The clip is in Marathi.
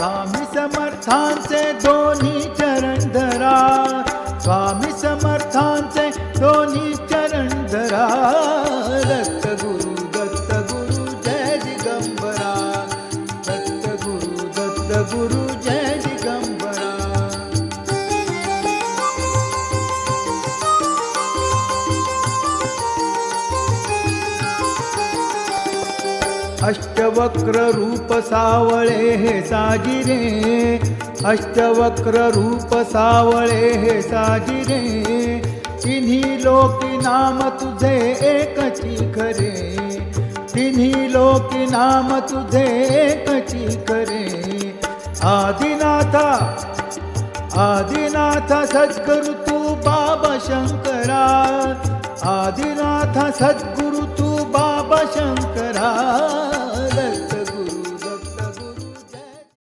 स्वामी समर्थांचे दोन्ही चरण धरा, स्वामी समर्थांचे दोन्ही चरण धरा. दत्त गुरु जय दिगंबरा, दत्त गुरु जय दिगंबरा. अष्टवक्र रूप सावळे हे साजिरे, अष्टवक्र रूप सावळे हे साजिरे. तिन्ही लोकी नाम तुझे एकची खरे, तिन्ही लोकी नाम तुझे एकची खरे. आदिनाथा आदिनाथ सद्गुरु तू बाबा शंकरा, आदिनाथ सद्गुरु तू बाबा शंकरा.